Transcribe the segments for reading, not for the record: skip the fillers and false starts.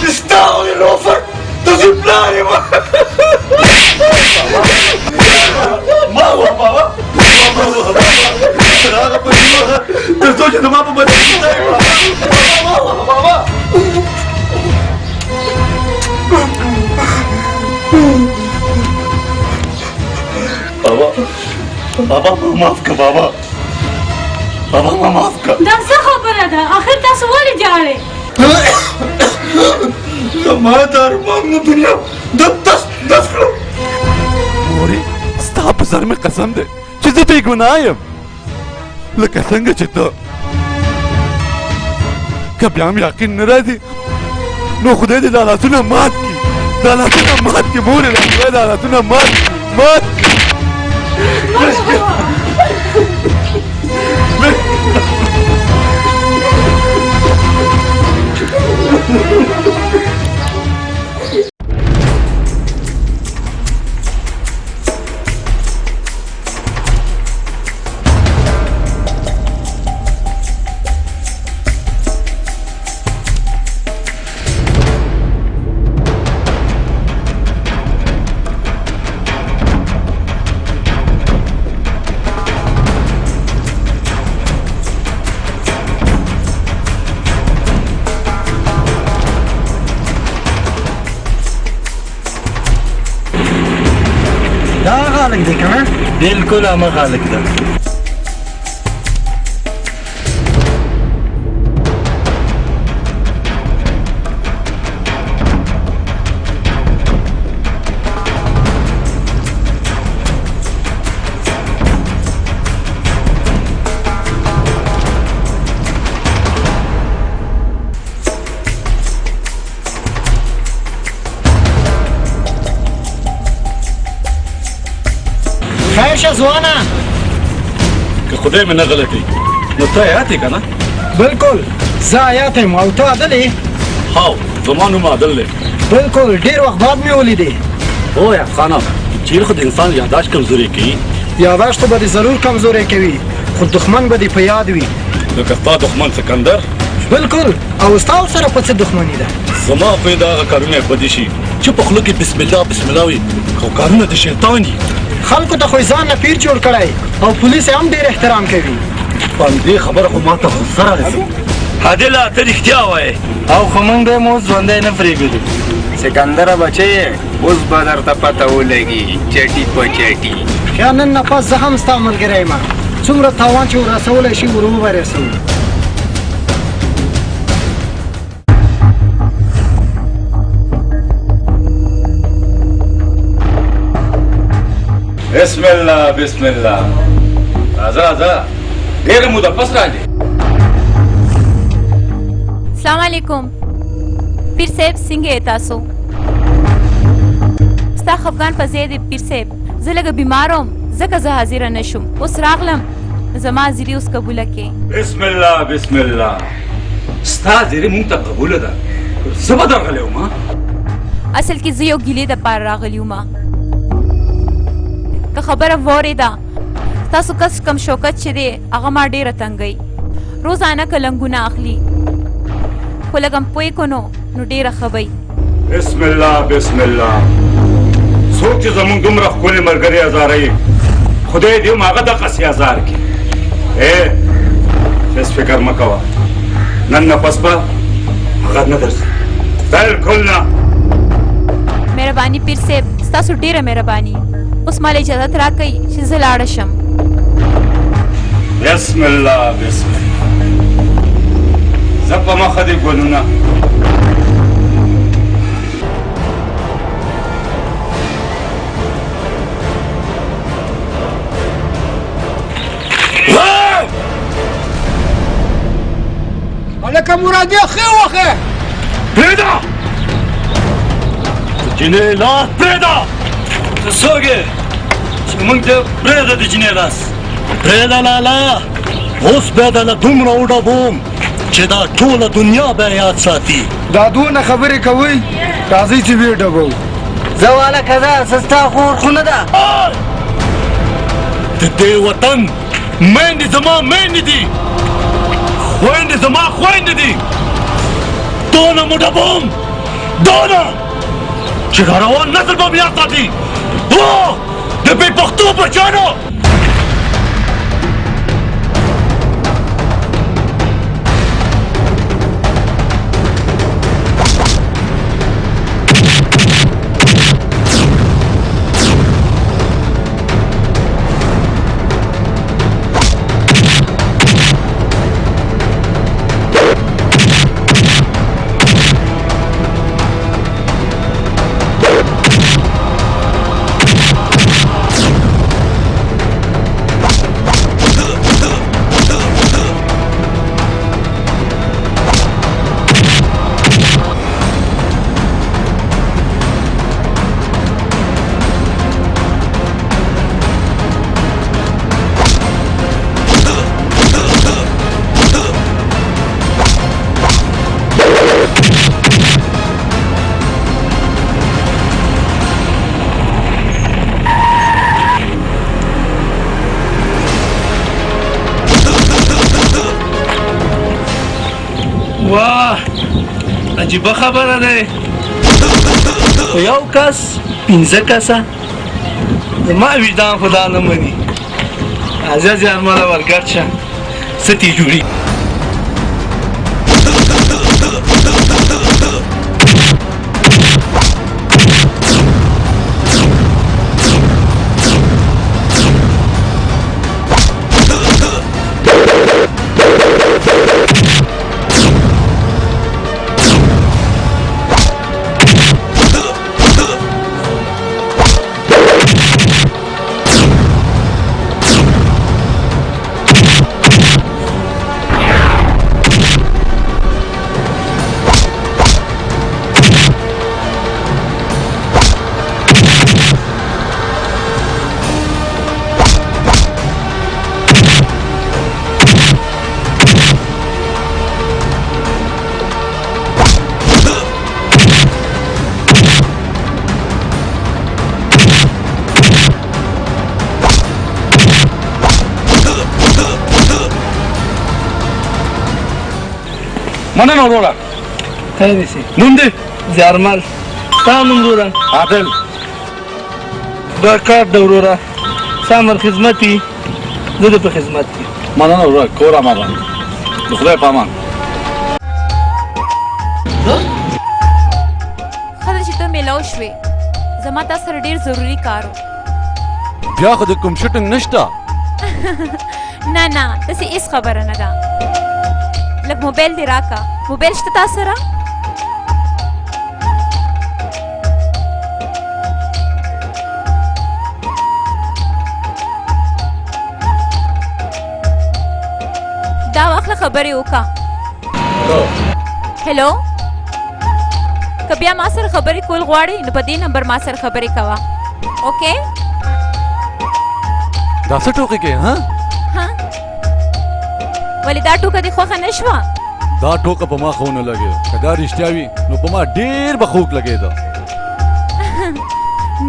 Está el offer. Dat is een plan, man. Mama, mama. Dat is je de mama met mama. Baba, maaf ka baba. Baba, maaf ka. دا څه خبره ده؟ آخر تاسو ولې جاړئ؟ زما د ارمان دنیا دس کړو. مورې ستا په سر مې قسم دی چې زه بې ګناه یم لکه څنګه چې ته که بیا هم یقین نه راځي نو خدای دې دا لاسونه مات کړي دا لاسونه مات کړي مورې خدای دا لاسونه مات کړي خالق دی کنه بالکل هغه خالق ده خیر ځوانه که خدای مې نه غلطي نو ته آیات یې که نه بالکل زه آیات یم او ته عادل یې هاو زما نوم عادل دی بالکل ډېر وخت بعد مې ولیدې هو یعقوب خانه چیرې خو د انسان یاداشت کمزوري کوي یاداشت خو به دې ضرور کمزوری کوي خو دښمن به دې په یاد وي لکه ستا دښمن سکندر بالکل او ستا سره په څه دښمني ده زما خو یې د هغه کارونه بدې شي چې په خوله کې بسم الله بسم الله وي خو کارونه د شیطان دي خلکو ته خو ځان نه پیر جوړ کړی او پولیس هم ډېر احترام کوي باندې خبره خو ما ته غصه راځي عادله ته رښتیا وایې او خو موږ به مو ژوندی نه پرېږدو سکندره بچی اوس به درته پته ولګي چټي په چټي یا نن نه پس زه هم ستا ملګری یم څومره تاوان چې ورسولی شي ور وبرسوو بسم الله بسم الله راځه ډېره موده پس راځې السلام علیکم پیر صاحب څنګه یې تاسو ستا خفګان په ځای دی پیر صاحب زه لږه بیمار وم ځکه زه حاضره نه شوم اوس راغلم زما حاضري اوس قبوله کړې بسم الله بسم الله ستا حاضري مونږ ته قبوله ده زه به درغلی وم اصل کې زه یو ګیلې دپاره راغلی وم که خبره واورېده ستاسو کس کم شوکت چې دی هغه ما ډېره تنګوي روزانه کلنګونه اخلي خو لږ هم پوه کړو نو ډېره ښه وی بسم الله بسم الله څوک چې زمونږ دومره ښکلې ملګري ازاروي خدای دې هم هغه دقسې ازار کړي هېڅ فکر مه کوه نن نه پس به هغه نه درځي بلکل نه مهرباني پیر صاحب ستاسو ډېره مهرباني اوس ماله اجازت راکئ چې زه لاړه شم بسم الله بسم الله زه په مخه دې ګلونه هلکه مرادي ښه وښه پرېږده جنې لاس پرېږده ته څوک یې چې موږ ته پرېږده د جنې لاس پرېږده لالا اوس بیا درله دومره وډبوم چې دا ټوله دنیا به یاد ساتي دا دونه خبرې کوئ راځئ چې ویې ډبوو زه والکه ده زه ستا خور خو نه ده د دې وطن میندې زما میندې دي خویندې زما خویندې دي دونه موټه بوم دونه چې دا روان نسل به مې یاد ساتي هو د بې پښتو بچیانو واه عجیبه خبره ده خو یو کس 15 کسه زما وجدان خدا نه مني عزیز یار مالا ورګرد شه څه تې جوړي مننه وروره خیر شي نوم دې زیارمل تا نوم وروره عادل دا کار د وروره سامر خدمتي زه د په خدمت کې مننه وروره کور امان د خدای په امان خدای چې ته میلاو شوې زما تا سره ډېر ضروري کار و بیا خو د کوم شوټینګ نشته نه نه داسې هېڅ خبره نه ده لږ موبایل دې راکه موبایل شته تا سره دا واخله خبرې وکړه هلو که بیا ما سره خبرې کول غواړې نو په دې نمبر ما سره خبرې کوه اوکې دا څه ټوکې کوې ها ولې دا ټوکه دې خوښه نه شوه دا ټوکه په ما خو نه لګېده که دا رښتیا وي نو په ما ډېر به خوږ لګېده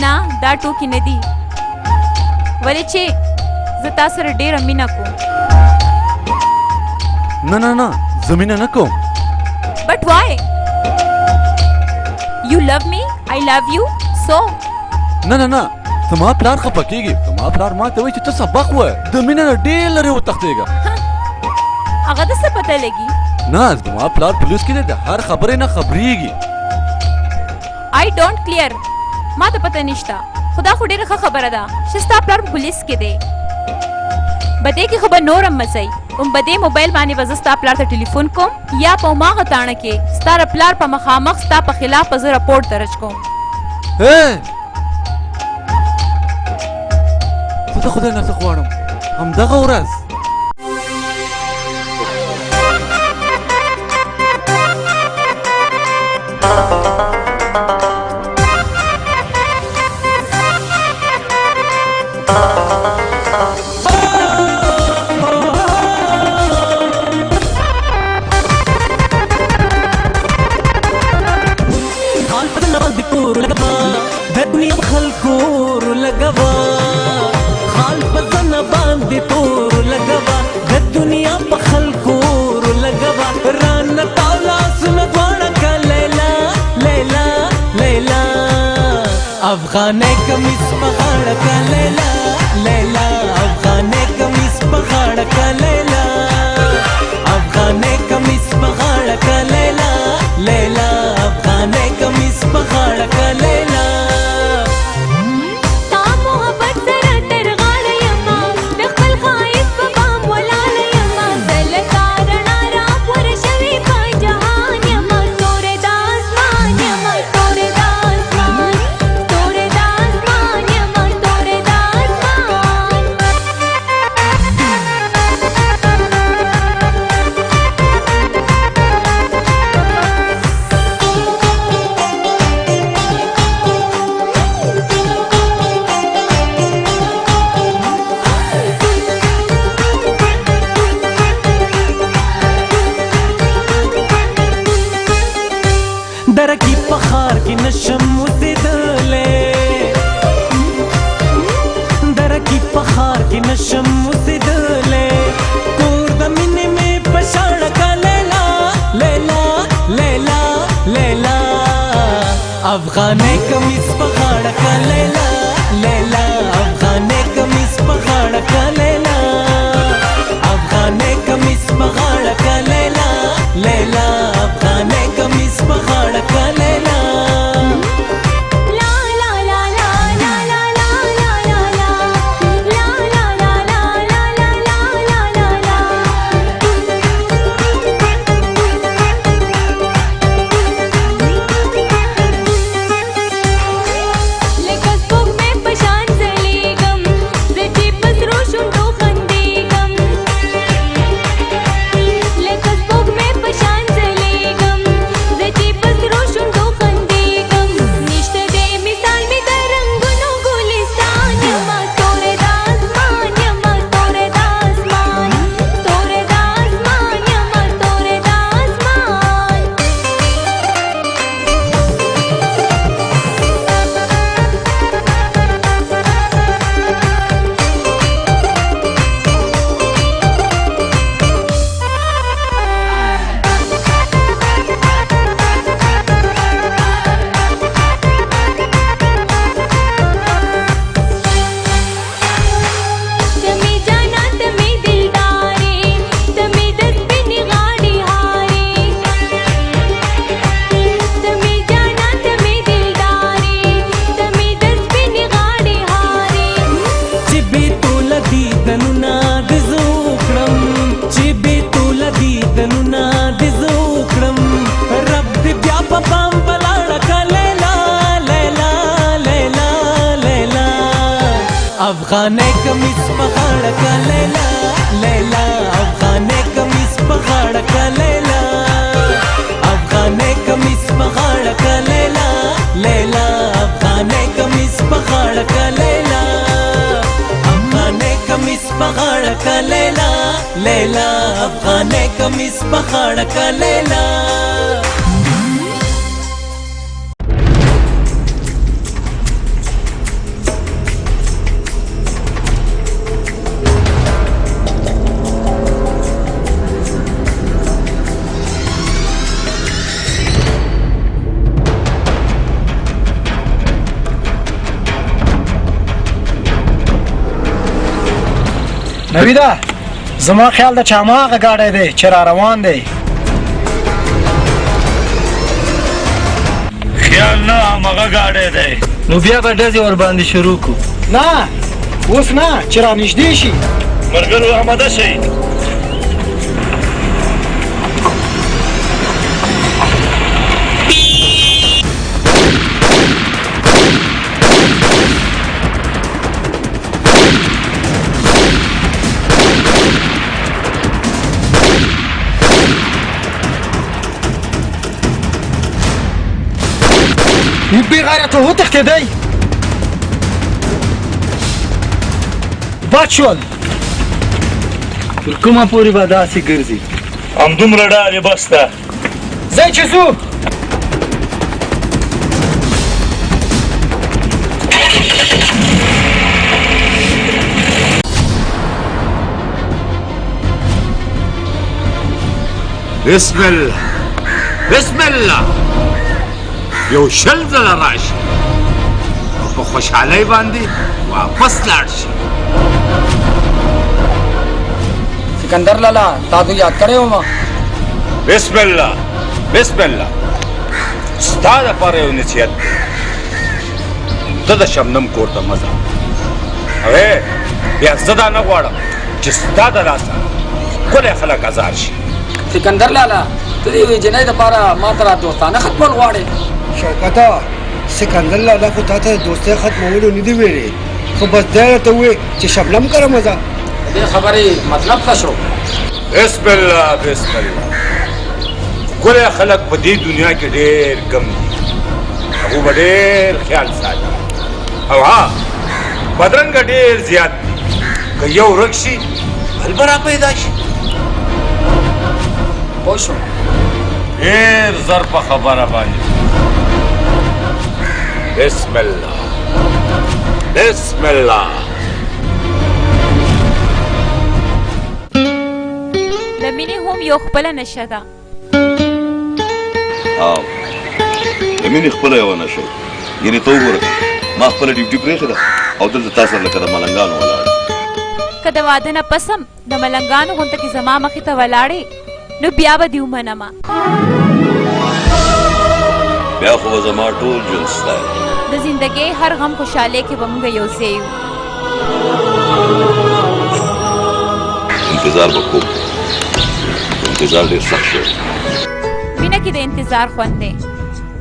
نه دا ټوکې نه دي ولې چې زه تا سره ډېره مینه کوم نه نه نه زه مینه نه کوم بټ وای یو لو می آی لو یو سو نه نه نه زما پلار خفه کېږي زما پلار ما ته وایي چې ته سبق وایه د مینه نه ډېر لرې وتښتېږه هغه د څه پته لګي نه زما پلار پولیس کې دی د هر خبرې نه خبرېږي آی ډونټ کلیر ما ته پته نشته خو دا خو ډېره ښه خبره ده چې ستا پلار په پولیس کې دی بدې کې خو به نور هم مڅوي بدې موبایل باندې به زه ستا پلار ته ټلیفون کوم یا په هماغه تاڼه کې ستا د پلار په مخامخ ستا په خلاف به زه رپورټ درج کوم زه د خدای نه څه غواړم همدغه ورځ خلکو لګوا خال په ځنه باندې تور لګوا د دنیا په خلکو لګوا ران تاولا سن غواړه کا لیلا لیلا لیلا افغانه کمیس په غاړه کا لیلا لیلا افغانه کمیس په غاړه کا لیلا افغانه کمیس په غاړه کا لیلا لیلا افغانه کمیس په غاړه کا لیلا درکی پخار کی نشم وسیدلے درکی پخار کی نشم وسیدلے کور د مینې می پشاړ کا لیلا لیلا لیلا لیلا افغانه کمیس پخاړ کا لیلا لیلا افغانه کمیس پخاړ کا لیلا افغانه کمیس پخاړ کا لیلا لیلا افغانه کمیس پخاړ کا لیلا افغانه کمیس پخاړ کا لیلا لیلا افغانه کمیس پخاړ کا لیلا افغانه کمیس پخاړ کا لیلا لیلا افغانه کمیس پخاړ کا لیلا افغانه کمیس پخاړ کا لیلا لیلا افغانه کمیس پخاړ کا لیلا نویدا زما خیال د چاماغه گاډی دی چې را روان دی خیال نه همغه ګاډی دی نو بیا به ډزې ور باندې شروع کو نه اوس نه چې را نږدې شي ملګرو آماده شئ بې غیرته وتښتېدی بد شول تر کومه پورې به داسې ګرځي همدومره ډارې بس ده ځئ چې ځو बिस्मिल्लाह बिस्मिल्लाह یو شل ځله راشي او په خوشحالۍ باندې واپس لاړ شي. सिकंदर लाला दादू याद करे हो मां بسم الله بسم الله ستا دپاره یو نصیحت دی. زه د شبنم کور ته مه ځه اوې بیا زه دا نه غواړم چې ستا د لاسه ښکلی خلک ازار شي. सिकंदर लाला ته دې وی جنې د پاره ما ترا دوستانه ختمول غواړي. شوکتا سکندر لالا خو تا ته دوستۍ ختمولو نه دی ویلي خو بس دی راته ووایي چې شبنم کره مزه دې خبرې مطلب څه شو؟ بسم الله بسم الله ښکلی خلک په دې دنیا کې ډېر کم دي هغو به ډېر خیال ساتي او ها بدرنګه ډېر زیات دي که یو ورک شي بل به را پیدا شي. پوه شو ډېر زر په خبره باندې بسم الله بسم الله. د مینې هم یو خپله نشه ده. او د مینې خپله یوه نشه یعنې ته وګوره ما خپله ډیوټي پرېښې ده او دلته تا سره لکه د ملنګانو ولاړ. که د واده نه پس هم د ملنګانو غونته کې زما مخې ته ولاړې نو بیا به دې ومنمه. بیا خو به زما ټول ژوند ستا د زندګۍ هر غم خوشحالۍ کې به موږ یو ځای یو. انتظار به کوم انتظار ډېر سخت شوی. مینه کې د انتظار خوند دی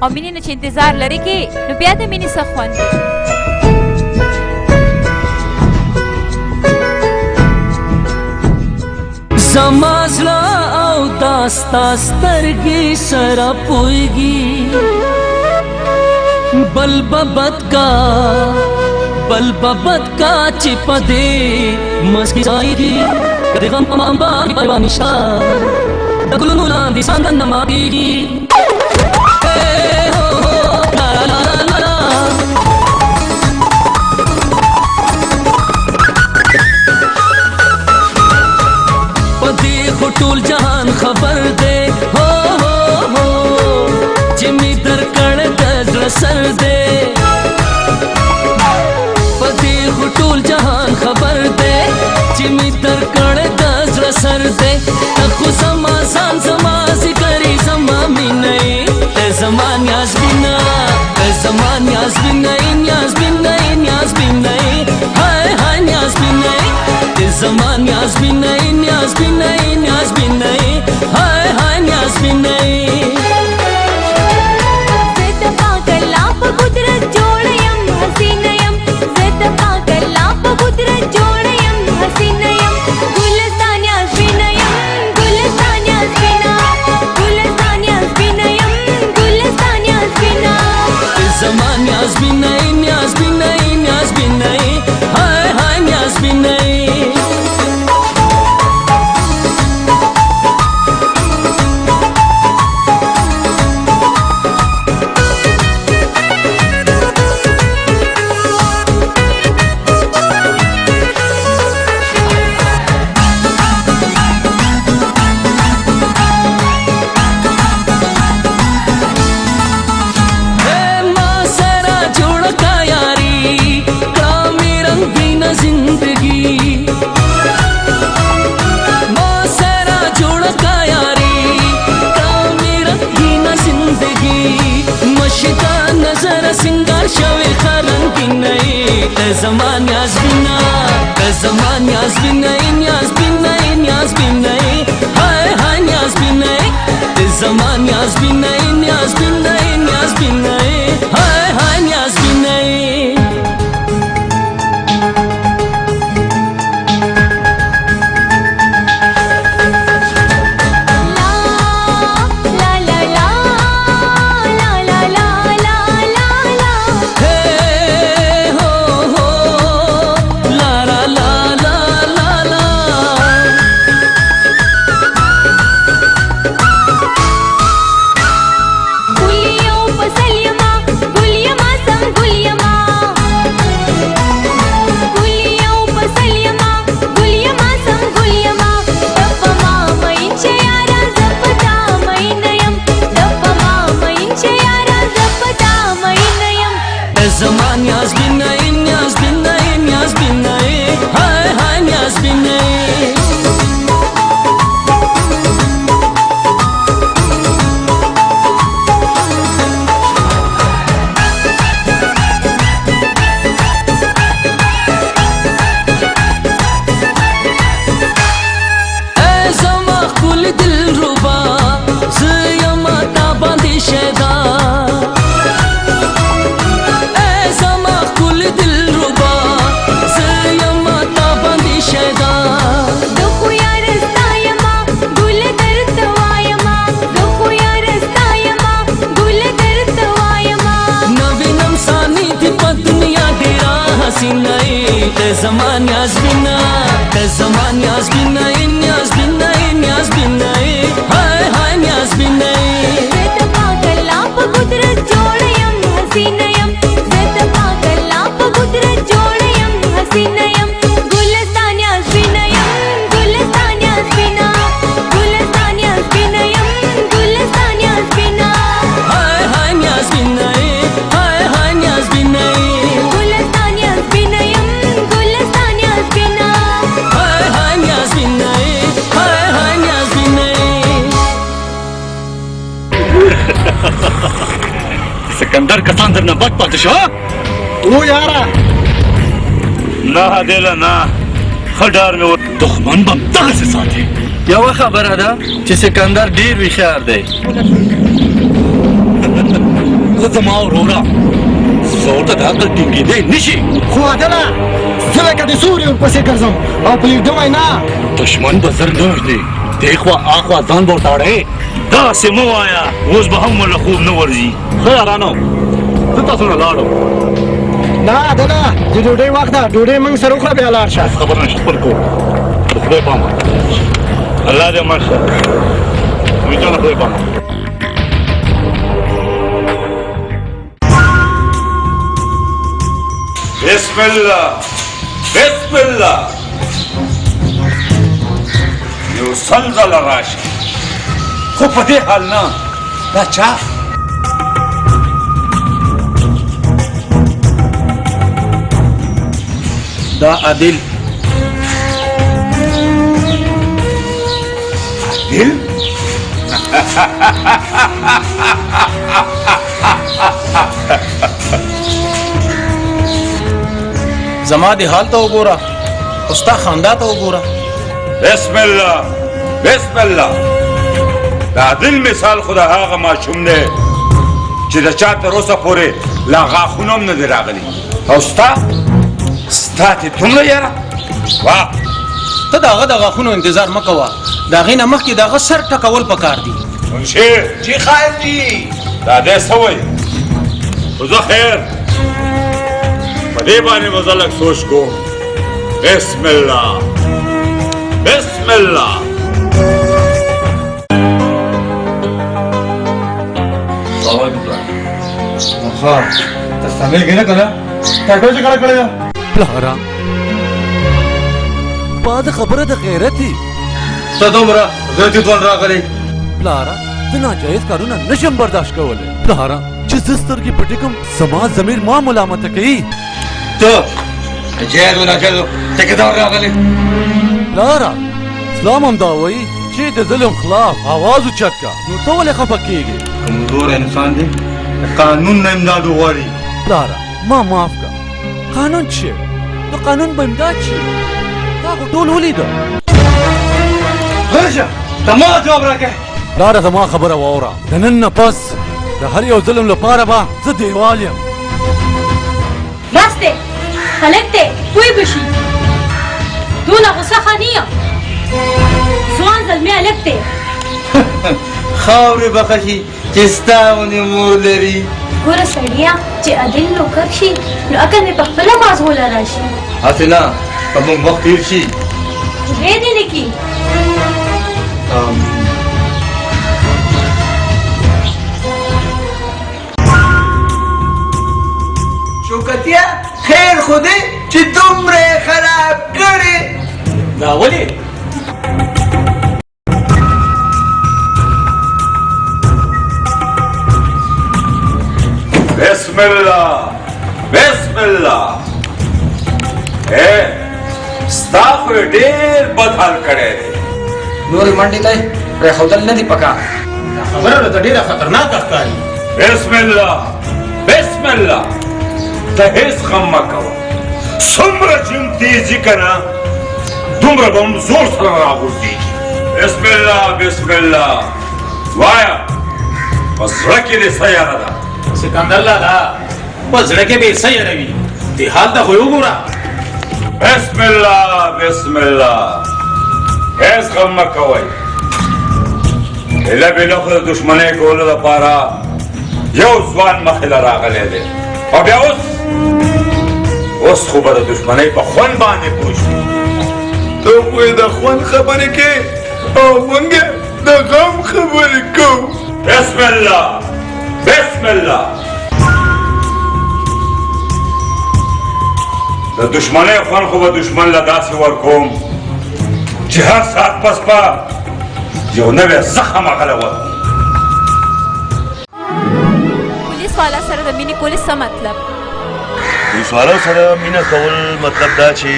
او مینې نه چې انتظار لرې کې نو بیا د مینې څه خوند دی. زما زړه او داستا سترګې سره پوهېږي بل به بد کا چې په دې منځ کې ځایږي که د غم په مامبا کې پروا نشته د ګلونو لاندې ساندن نه ماتېږي. په دې خو ټول جهان خبر دی هو هو هو چې مې درکړ د زړه سر دی. په دې خو ټول جهان خبر دی چې مې درکړ د زړه سر دی. ته خو زما ځان زما ذکرې زما مینه ته زما نیاز بینه ته زما نیاز بینه نیاز بینه نیاز بینه هاي هاي نیاز بینه ته زما نیاز بینه نیاز بینه نیاز بینه هاي هاي نیاز بینه. زمان نیاز بینه زمان نیاز بینه نیاز بینه نیاز بینه های های نیاز بینه زمان نیاز بینه نیاز بینه نیاز بینه های های نیاز بینه. سکندر کسان درنه بد پاتې شو او یاره نه دله نه ښه ډار مې ور دښمن به دغسې ساتي یوه خبره ده چې سکندر ډیر هوښیار دی زه زما وروره زور ته د عقل ټینګېدی نشي خو عدله زه لکه د سوري ورپسې ګرځم او پرېږده وای نه دښمن به زر نه وژني دې خوا اخوا ځان به وتاړې داسې مه وایه اوس به هم له خوب نه ورځي ښه یارانو زه تاسو نه لاړم نه عدله د ډوډۍ وخت ده ډوډۍ موږ سره وخوره بیا لاړ شه خبر نشته خپل کور د خدای پامه الله دې مړ شه ویجانه خدای پامه بسم الله بسم الله یو سل ځله راشي خو په دې حال نه دا چا دا عادل دل زما د حال ته وګوره او ستا خندا ته وګوره بسم الله بسم الله د عادل مثال خو د هغه ماشوم دی چې د چا تر اوسه پورې لا غاښونه هم نه دي راغلي او ستا تې دومره یاره واه ته د هغه د غاښونو انتظار مه کوه د هغې نه مخکې د هغه سر ټکول پکار دي منشي جی خیر جی دا دی څه وایي خو زه خیر په دې باندې به زه لږ سوچ کوم بسم الله بسم الله ها ته سمې کې نه کنه ټاټو چې کړه کړه پلاره بعد خبره د غیرتي ته دومره غیرتي ځوان راغلی پلاره زه ناجایز کارونه نشم برداشت کولی پلاره چې زه سترګې پټې کړم زما ضمیر ما ملامته کوي ته جایز و ناجایز ټیکهدار راغلی پلاره اسلام هم دا وایي چې د ظلم خلاف آواز اوچت کا نو ته ولې خفه کېږې کمزور انسان دی قانون نه امداد وغواړي پلاره ما معاف کا قانون چې د قانون به امداد شي تا خو ټول ولیده هرشه ته ما جواب راکړه پلاره زما خبره واوره د نن نه پس د هر یو ظلم لپاره به زه دیوال یم بس دی هلک دی پوی بشي دونه غوسه ښه نه یم ځوان زلمی هلک دی خاورې به ښه شي چې ستا غوندې مور لري ګوره سړیه چې عادل نوکر شي نو عقل مې په خپله مازغوله راشي هسې نه په موږ وخت تېر شي خدای دې نه کي شوکتیا خیر خو دی چې دومره یې خراب کړې دا ولې بسم الله بسم الله ستا خو یې ډېر بد حال کړی دی نورې منډې ته یې پرېښودل نه دي پکار خبره راته ډېره خطرناکه ښکاري بسم الله بسم الله ته هېڅ غم مه کوه څومره چې هم تېز که نه دومره به هم زور سره راغورځېږي بسم الله بسم الله وایه په زړه کې دې څه یاره ده سکندر لالا په زړه کې به څه یاروي دې حال ته خو یې وګوره بسم الله بسم الله هېڅ غم مه کوئ هیله بېله خو د دښمنۍ کولو لپاره یو ځوان مخې له راغلی دی او بیا اوس خو به د دښمنۍ په خوند باندې پوه شو ته خو یې د خوند خبرې کوې او موږ د غم خبرې کوو بسم الله بسم الله د دښمنۍ خوند خو به دښمن له داسې ورکوم چې هر ساعت پس به یو نوی زخم هغه له ورکوم پولیس والا سره د مینې کولې څه مطلب پولیس والا سره مینه کول مطلب دا چې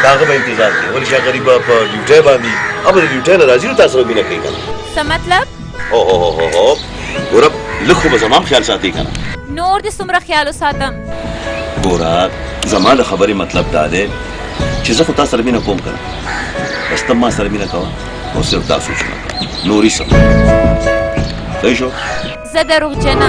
د هغه به انتظار کوي ولې چې هغه غریب په ډیوټۍ باندې هغه به د ډیوټۍ نه راځي نو تا سره مینه کوي که نه څه مطلب اوه ګوره لږ خو به زما خیال ساتي که نه نور دې څومره خیال وساتم ګوره زما د خبرې مطلب دا دی چې زه خو تا سره مینه کوم که نه بس ته ما سره مینه کوه او صرف دا سوچونه کوه نوري څه صحیح شو زه دروغجنه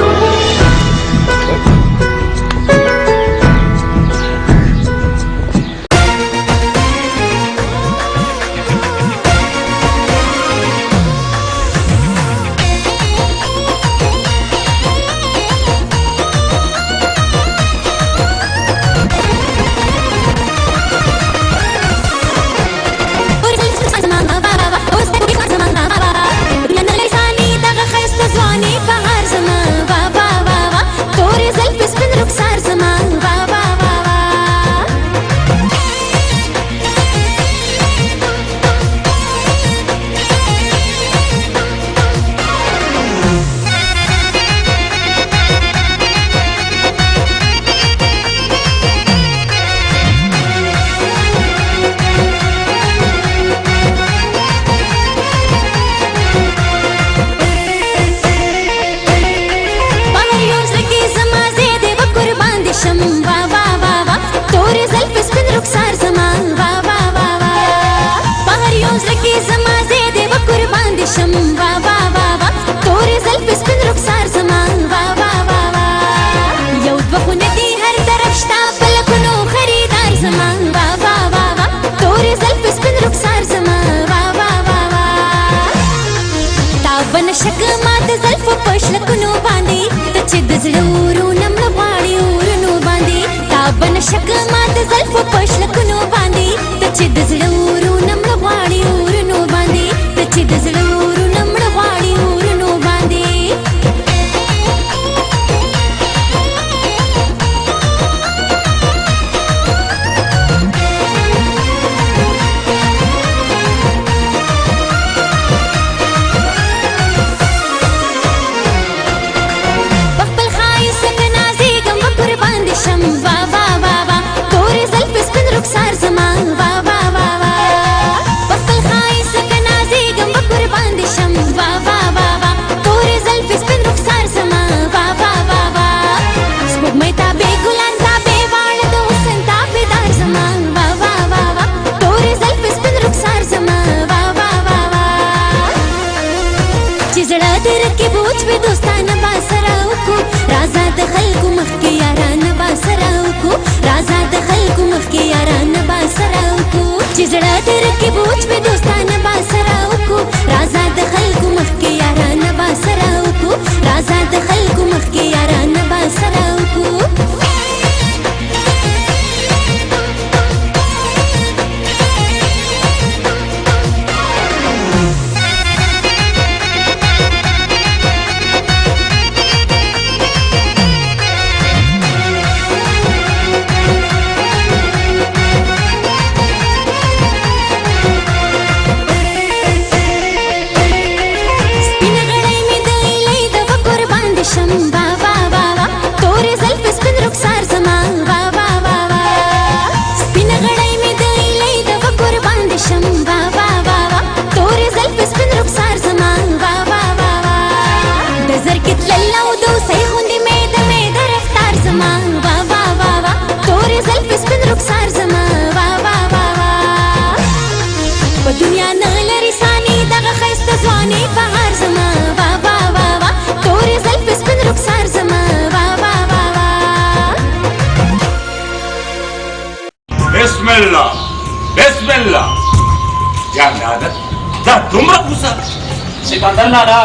सिकंदर लाला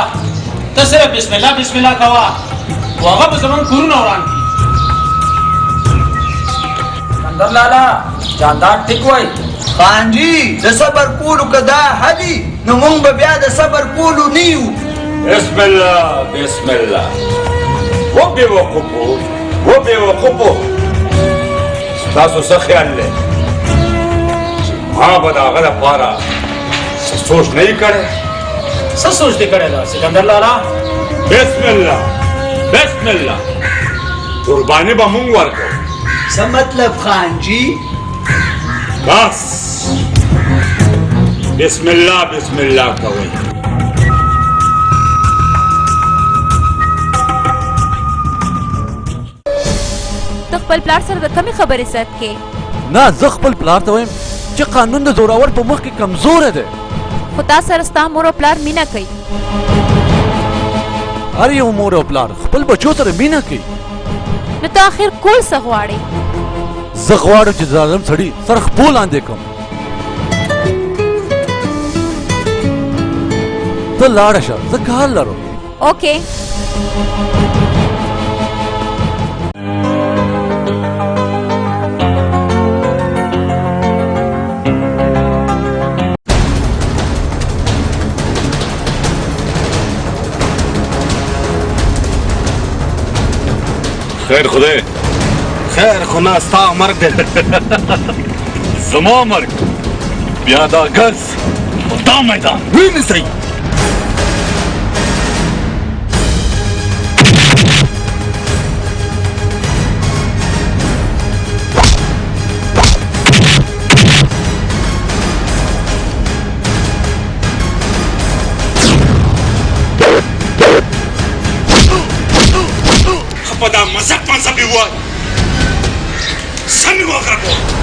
तो सिर्फ बिस्मिल्लाह बिस्मिल्लाह कवा वहाँ पर ज़मान कुरुन औरान की सिकंदर लाला जानदार ठीक हुई خان جی د صبر کولو که دا حدي نو مونږ به بیا د صبر کولو نه یو بسم الله بسم الله و بیوقوفو ستاسو څه خیال دی چې ما به د هغه لپاره څه سوچ نه یې کړی څه سوچ دې کړی ده سکندر لالا بسم الله قرباني به مونږ ورکړو څه مطلب خان جی بس بسم الله کوئ خپل پلار سره د کمی خبرې سات کې نه زه خپل پلار ته وایم چې قانون د زوراور په مخ کې کمزوره دی خو تا سره ستا مور او پلار مینه کوي هر یو مور او پلار خپل بچو سره مینه کوي نو ته اخر کول څه غواړې زه غواړم چې ظالم سړي سر خپل لاندې کړم ته لاړه شه زه کار لرم اوکې خیر خدای خیر خو نه ستا مرګ دی زما مرګ بیا دا ګرځ او دا میدان ونیسئ خپدا مزق پانسا بھی ہوا سمی ہوا کرکو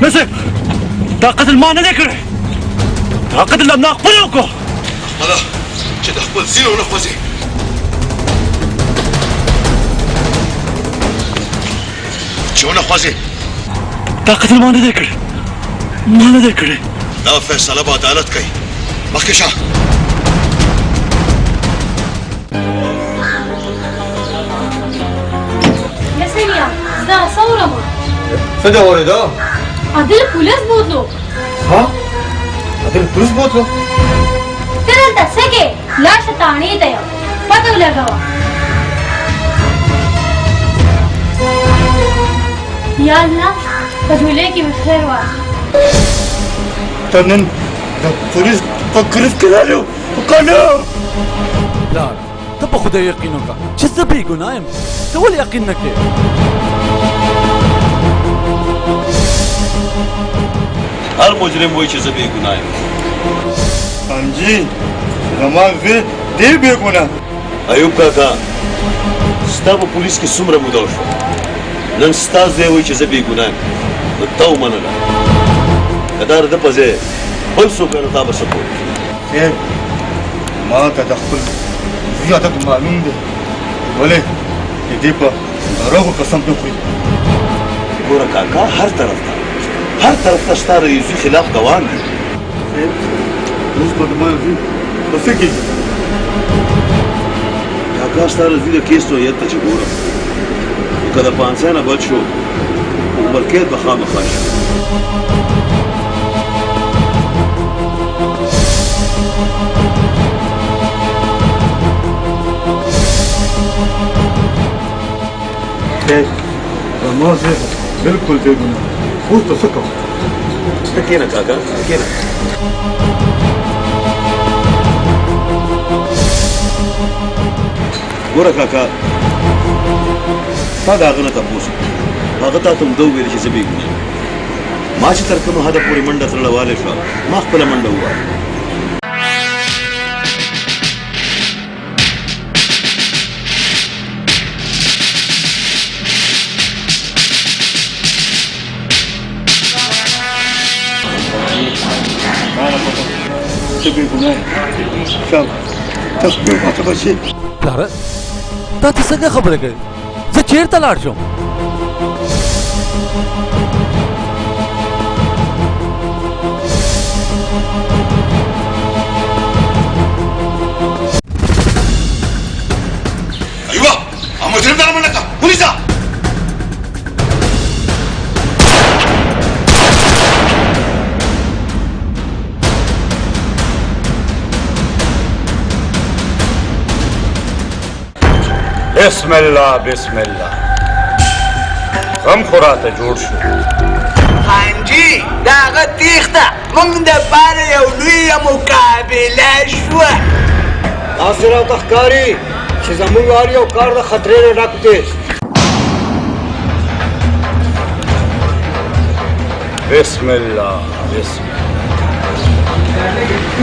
نصف دا قتل ما نه دی کړی دا قتل همدا خپل وکړو احمده چې د خپل ځینو ونه خوځې چې ونه خوځې دا قتل ما نه دی کړی ما نه دی کړی دا فیصله به عدالت کوي مخکې شه یسنیا زه څورم څه دا اورېده عادل پولیس بوتلو ها عادل پولیس بوتلو ته دلته څه کې لاشه تاڼې ته یو پته ولګوه یا الله په جولې کې مې خیر واخله ته نن د پولیس په ګرفت کې راغلی و که نه پلار ته په خدای یقین وکړه چې زه بې ګناه یم ته ولې یقین نه کوې هر مجرم وایي چې زه بې ګناه یم حمجي زما زوی دی بې ګناه ایوب کاکا ستا په پولیس کې څومره موده وشوه نن ستا زوی وایي چې زه بې ګناه یم نو تا ومنله که دا د ده په ځای بل څوک وی نو تا به څه کوې صاحب ما ته د خپل زوی عادت معلوم دی ولې چې دی په دروغو قسم نه خوري ګوره کاکا هر طرف ته ستا د یوزي خلاف ګوان دي اوس به زما زوی په څه کېږي کاکا ستا د زوی د کیس نوعیت ته چې ګورم نو که د پانسۍ نه بچ شو عمرقید به خامخا شي زما زوی بلکل بې ګناه اوس ته څه کوم ته کښېنه کاکا کښېنه ګوره کاکا تا د هغه نه تپوس وکړو هغه تا ته همدا وویل چې زه بېګناه یم ما چې تر کومه حده پورې منډه ترړه والی شوه ما خپله منډه وواله ته بېګناه یې شابه تاسو بیا ماته بچې پلاره دا ته څنګه خبره کوې زه چېرته لاړ شم ايوه مجرم ده منك بوليسا بسم الله بسم الله غم خوراته جوړ شو خانجي دا هغه تیښته موږ دپاره یو لویه مقابله شوه داسې راته ښکاري چې زموږ هر یو کار د خطرې نه ډک دی بسم الله بسم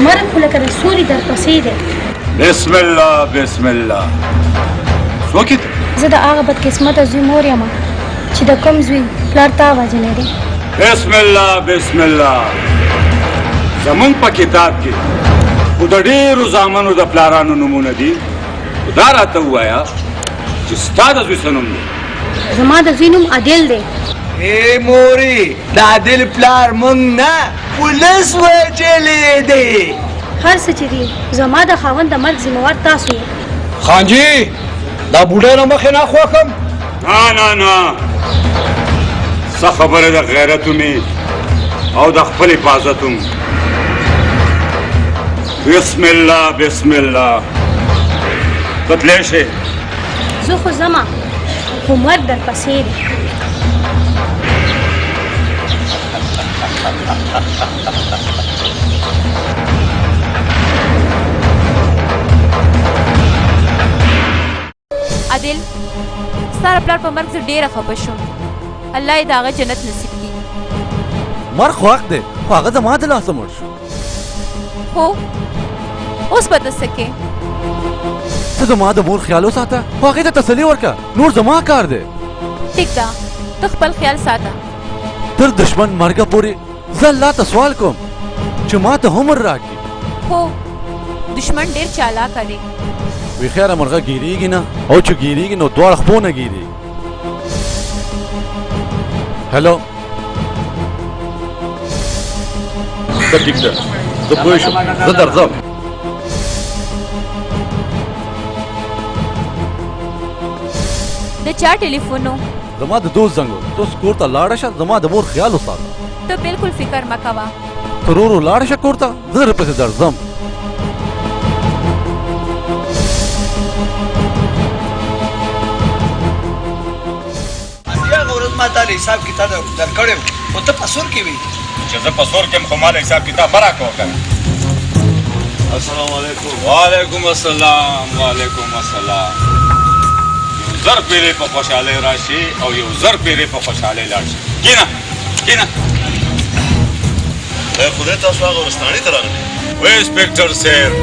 مرګ خو لکه د سوري در پسې دی بسم الله بسم الله څوک یې زه د هغه بدقسمته زوی مور یم چې د کوم زوی پلار تا وژلی دی بسم الله بسم الله زمونږ په کتاب کې خو د ډېرو زامنو د پلارانو نومونه دي خو دا راته ووایه چې ستا د زوی څه نوم دی زما د زوی نوم عادل دی ای مورې د عادل پلار موږ نه پولیس وژلی دی هر څه چې دي زما د خاوند د مرګ ذمهوار تاسو یې خانجي دا بوډا نه مخې نه خوښم نه نه نه څه خبره د غیرتونې او د خپل حفاظتون بسم الله بسم الله ته تللی شې زه خو ځمه خو مرګ در پسې دی عادل ستا د پلار په مرګ زه ډېره خفه شوم الله یې د هغه جنت نصیب کړي مرګ خو حق دی خو هغه زما د لاسه مړ شو هو اوس به ته څه کې ته زما د مور خیال وساته خو هغې ته تسلي ورکړه نور زما کار دی ټیک ده ته خپل خیال ساته تر دشمن مرګه پورې زه الله ته سوال کوم چې ما ته عمر راکړي هو دشمن ډېر چالاکه دی وی خیره مرغه ګیریږي نه او چې ګیریږي نو دواړه خپو نه ګیریږي هلو ته ټیک ده زه پوه شوم زه درځم د چا ټلیفون و زما د دوست زنګ و ته اوس کور ته لاړه شه زما د مور خیال وساته ته بالکل فکر مه کوه ته ورو ورو لاړه شه کور ته زه درپسې درځم هغه ورځ ما تا له حساب کتاب درکړی و خو ته په سور کې وې چې زه په سور کې یم خو ما له حساب کتاب مه راکوه که نه السلام علیکم وعلیکم السلام وعلیکم السلام یو زر پیرې په خوشحالۍ راشي او یو زر پیرې په خوشحالۍ لاړ شي کینه کینه خدای تاسو هغه ورستاني ته راغلي وی انسپکټر صاحب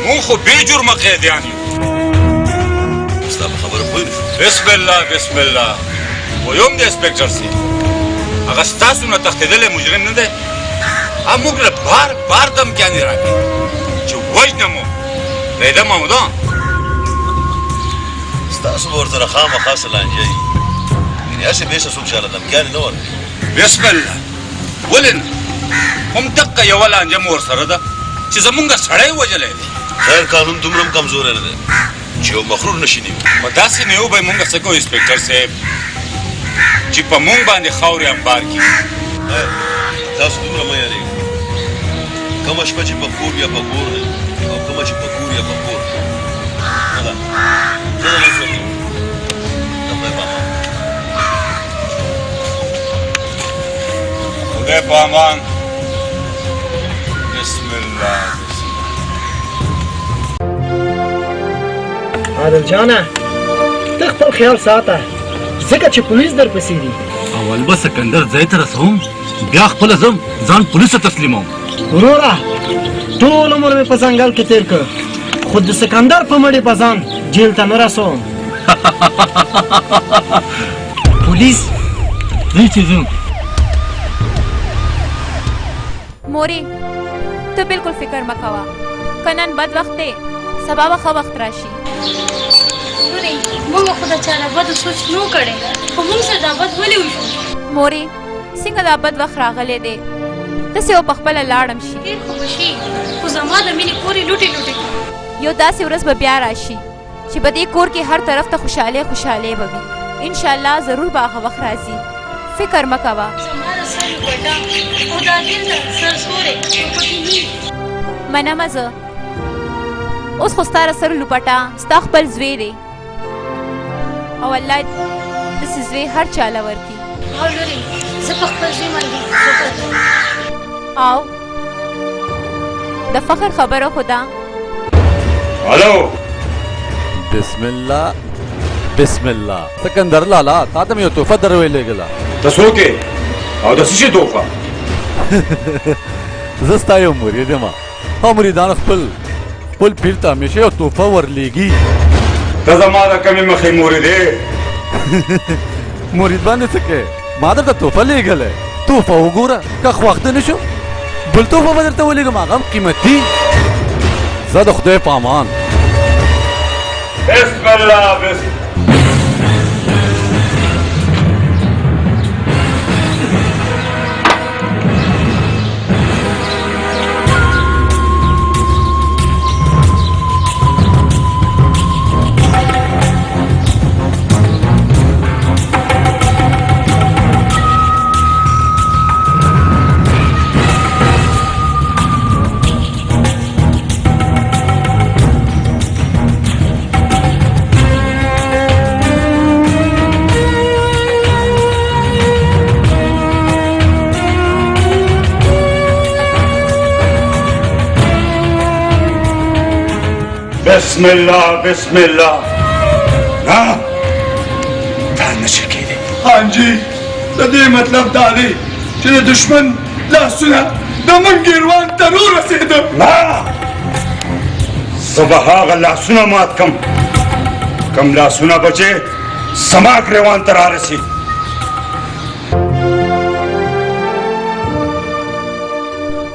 مونږ خو بې جرمه قیدیان یو ستا په خبره پوه نه شو بسم الله بسم الله ویم د انسپکټر صاحب هغه ستاسو نه تښتېدلی مجرم نه دی هغه موږ له بار بار دمکیانې راکړي چې وژنم مو ریده محموده ستاسو به ورسره خامخا څه لانجه وي یعنې هسې بېسه څوک چاله دمکیانې نه ورکوي بسم الله ولې نه هم دقه یوه لانجه مو ورسره ده چې زمونږ سړی وژلی دی خیر قانون دومره هم کمزوری نه دی چې یو مخرور نشي نیولی په داسې نه یو به یې مونږ څه کوو انسپکټر صاحب چې په مونږ باندې خاورې انبار کړي تاسو دومره مه یارېږئ کومه شپه چې په کور یا په کور دی او کومه چې په کور یا په کور دی نه ده زه د اوس وخت د خدای په امان خدای په امان بسم الله عادل جانه ته خپل خیال ساته ځکه چې پولیس درپسې دي. اول به سکندر ځای ته رسوم بیا خپله ځم ځان پولیسو تسلیموم. وروره ټول عمر مې په ځنګل کې تېر کړ خو د سکندر په مړې به ځان جیل ته نه رسوم. پولیس دی چې ځم. موري ته بالکل فکر مه کوه که نن بد وخت دی سبا به ښه وخت راشي. ګورئ موږ خو د چا نه بدو سوچ نو کړی خو موږ سره دا بد ولې وشو. موري څنګه دا بد وخت راغلی دی داسې و پخپله لاړم شي. ډېر خو به شي خو زما د مینې پورې لوټې لوټې یو داسې ورځ به بیا راشي چې په دې کور کې هر طرف ته خوشحالۍ خوشحالۍ به وي. انشاءالله ضرور به هغه وخت راځي فکر مه کوه. زما د سر لوپټه او دا دل د سر سورې پکې ني منمه زه اوس خو ستا سر لوپټه ستا خپل زوی دی او الله داسې زوی هر چاله ورکړي. او لورې زه په خپل زوی باندې او د فخر خبره خو ده. هلو بسم الله بسم الله سکندر لالا تا ته مې یو تحفه در ویلېږله. ته څوک یې او د څه شي تحفه؟ زه ستا یو مرید یم او مریدان خپل پیر ته همیشه یو تحفه ورلیږي. ته زما د کمې مخې مورید یې؟ مرید باندې څه کوې ما درته تحفه لیږلی تحفه وګوره که خواخته نه شو بل تحفه به درته ولیږم هغه هم قیمتي. زه د خدای په امان. بسم الله بسم بسم الله بسم الله. ها دا نشي کېدی. حاجي د دې مطلب دا دی چې د دشمن لاسونه د موږ ګیروان ته ورسېده. نه زه به هغه لاسونه مات کم کم لاسونه به چې زما ګریوان ته رارسي.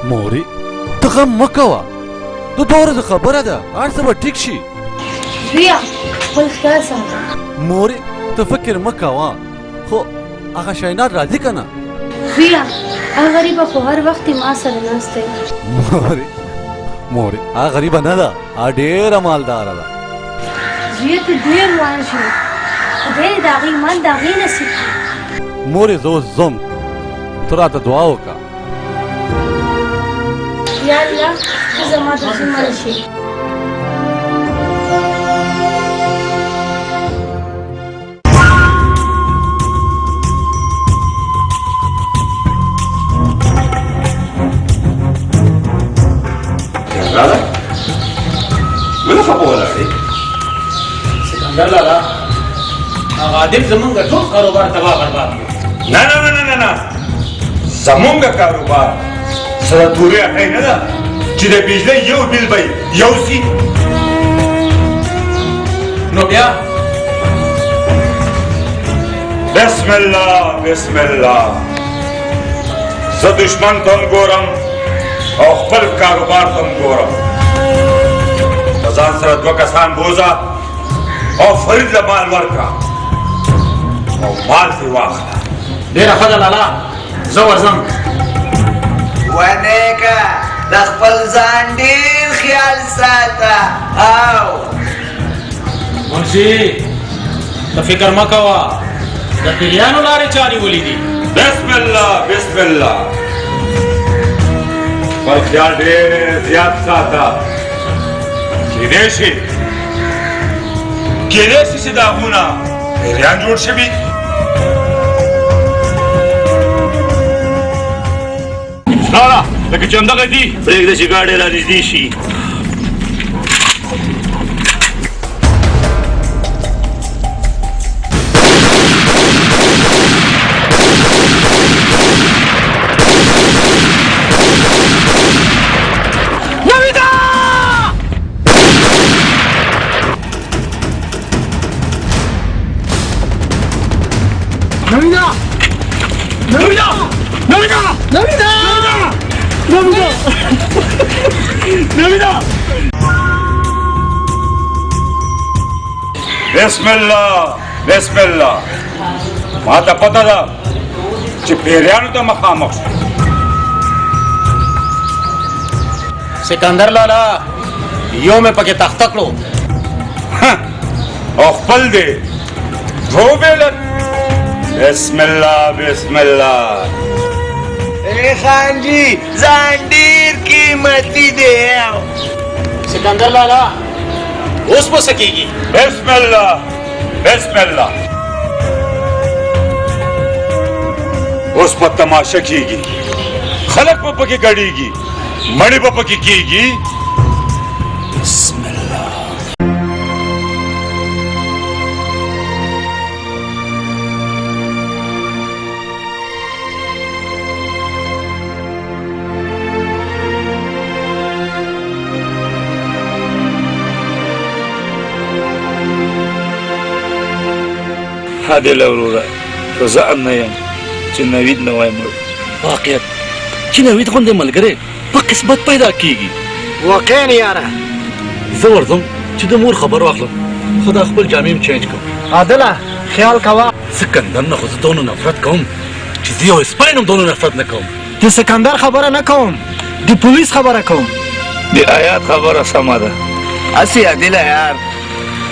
موري ته غم مه کوه د دوه ورځو خبره ده هر څه به ټیک شي. زویا خپل خیال ساته. موري ته فکر مه کوه خو هغه شاینات راځي که نه. زویا هغه غریبه خو هر وخت ما سره ناست دی. موري هغه غریبه نه ده هغه ډېره مالداره ده. زویا ته ډېر روان شو خدای دې د هغې ایمان د هغې نصیب کړي. موري زه اوس ځم ته راته دعا وکړه. یا الله ته زما د زوی مل شي. راځه ولې خفه ولاړې؟ سکندر لالا هغه عادل زمونږ ټول کاروبار تباه برباد کړ. نه نه نه نه نه زمونږ کاروبار سره تورې اټۍ نه ده چې د بجلۍ یو بیل به یو سي. نو بیا بسم الله بسم الله. زه دشمن ته هم ګورم او خپل کاروبار ته هم ګورم. په ځان سره دوه کسان بوځه او فرید له مال ورکړه او مال ترې واخله. ډېره ښه ده لالا زه ورځم. ونیکه د خپل ځان ډېر خیال ساته. او منشي ته فکر مه کوه د پیریانو لارې چا نیولې دي. بسم الله بسم الله. خپل خیال ډېر زیات ساته. کېدای شي چې دا غونه پیریان جوړ شوي. لاړه لکه چې همدغه دي پرېږده چې ګاډی را نږدې شي. بسم الله ما ته پته ده چې پیریانو ته مخامخ شو. सिकंदर लाला यो में पके तख्त करो او خپل دی دو بیلت. بسم الله اے خان جی ځان ډیر قیمتي دی. सिकंदर लाला اوس په سکیږي. بسم الله اوس په تماشا کیږي. خلک په پکې ګډيږي، مړی په پکې کیږي. بسم الله. عادل وروره که زه ام نه یم چې نوید نه وای مړ. واقعیت چې نوید غوندې ملګری په قسمت پیدا کیږي. واقعا یاره زه ورځم چې د مور خبر واخلم، خو دا خپل جامې م چینج کوم. عادله خیال کوه. سکندر نه خو زه دونه نفرت کوم چې زه یو سپی نه هم دونه نفرت نه کوم. د سکندر خبره نه کوم، د پولیس خبره کوم. د آیات خبره سمه ده. اسی عادله یار،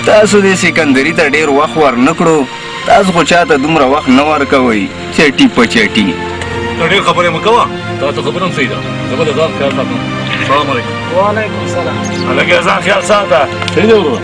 تاسو د سکندري ته ډیر وخت ورنکړو. تاسو خو چاته دومره وخت نه ورکوئ چټي په چټي. ته ډېر خبرې مه کوه، تا ته خبره هم صحیح ده. زه به د ځان خیال ساتم. السلام علیکم. وعلیکم السلام. هلکه ځان خیال ساته. صحیح ده وروره.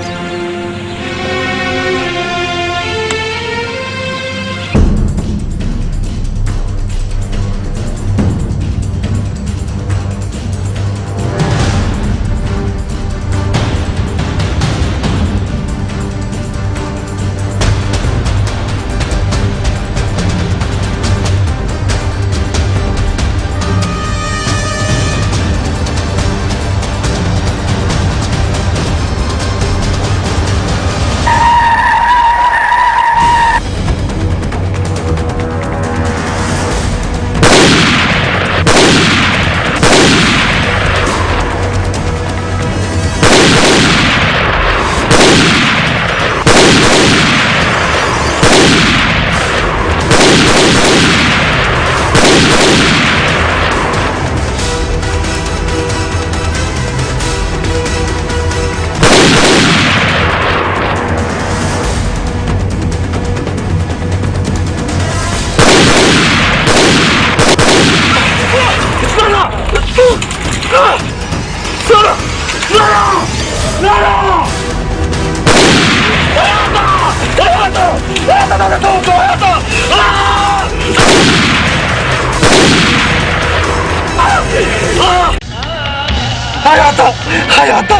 حیاته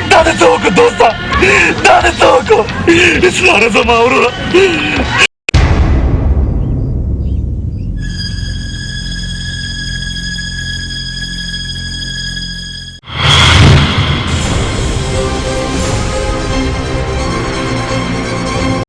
دا دې څه وکړو دوسته، دا دې څه وکړو؟ اسلام زما وروره